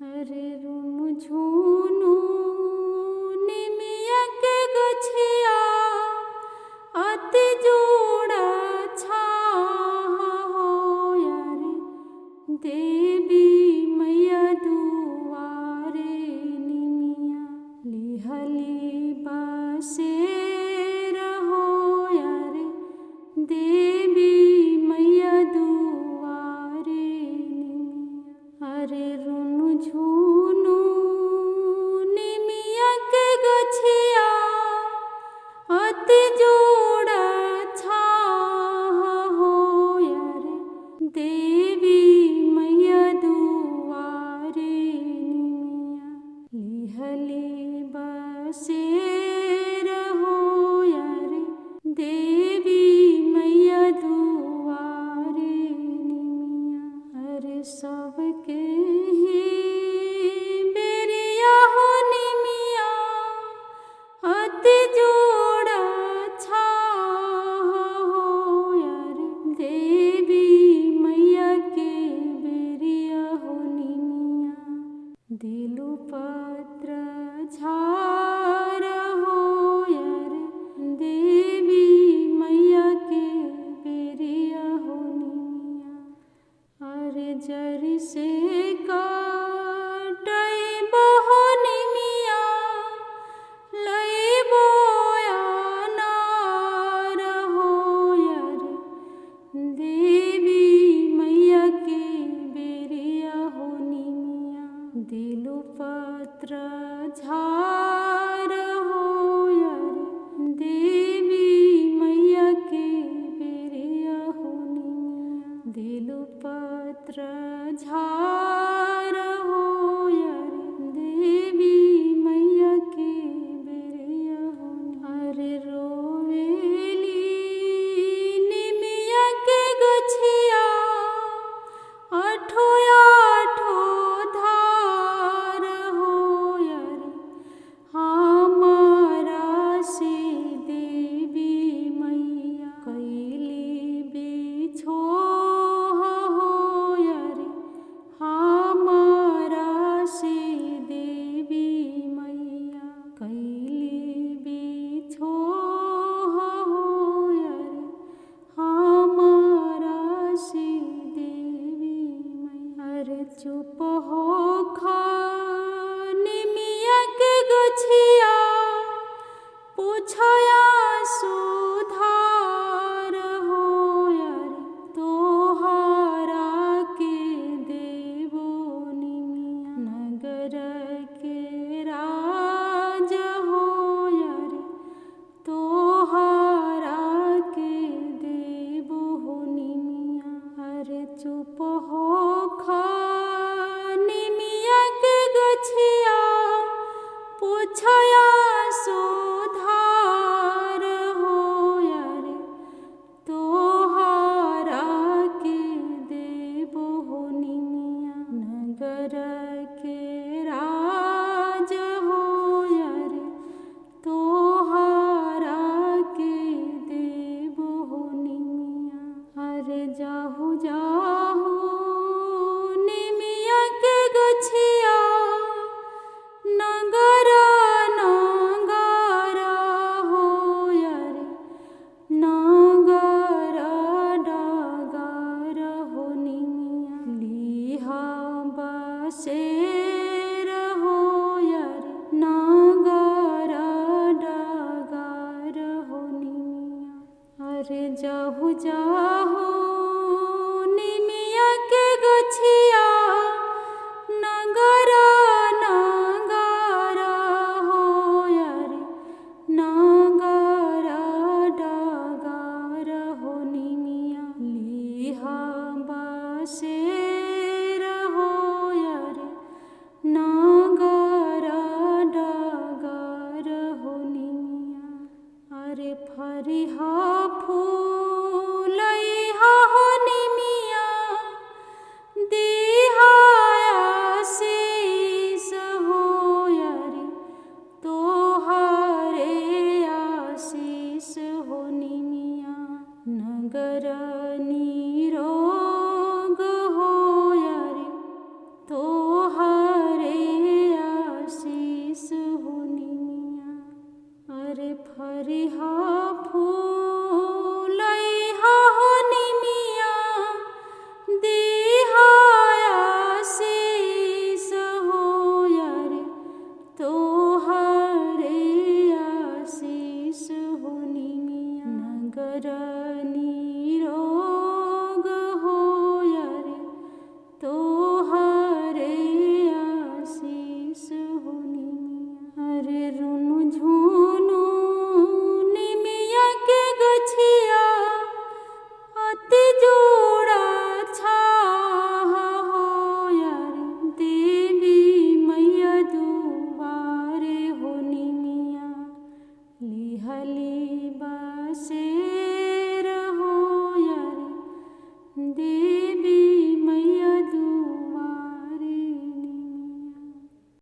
अरे रुमझुनु निमिया के गछिया अति जोड़ा छाया रे देवी मैया दुआरे निमिया लिहली बसे रहो रे देवी मैया दुआरे निमिया। अरे रुमझुनु निमिया के गछिया अति जोड़ा छाया रे देवी मैया दुआरे निमिया लिहली बसे रहो रे देवी मैया दुआरे निमिया। अरे सबके ही बेरिया हो निमिया अति जोड़ा छाया रे देवी मैया के बेरिया हो निमिया दिलु पत्र झार हो रे देवी मैया के बेरिया हो निमिया। अरे जरी से काटई बहो निमिया लईबो अनार हो रे देवी मैया के बेरिया हो निमिया दिलु पत्र झार हो रे देवी मैया के बेरिया हो निमिया दिलु पत्र झार हो रे देवी मैया के बेरिया हो निमिया। अरे रोवेली निमिया के गछिया आठो आठो धार हो रे हमारा से देवी मैया कैली बिछो हो रे हमारा से देवी मैया कैली बिछो हो रे हमारा से देवी मैया। अरे चुप हो खा निमिया के गछिया पूछया सुधार हो रे तोहरा के देवो निमिया नगर के राज हो रे तोहरा के देवो निमिया। अरे चुप हो खा निमिया के गछिया पूछया सुधार हो रे तोहरा के देवो निमिया नगर के राज हो रे तोहरा के देवो निमिया। अरे जाहु जाहु निमिया के गछिया नगर नगर हो रे नगर डगर हो निमिया लिहा बसे रहो रे नगर डगर हो निमिया। अरे जाहु जा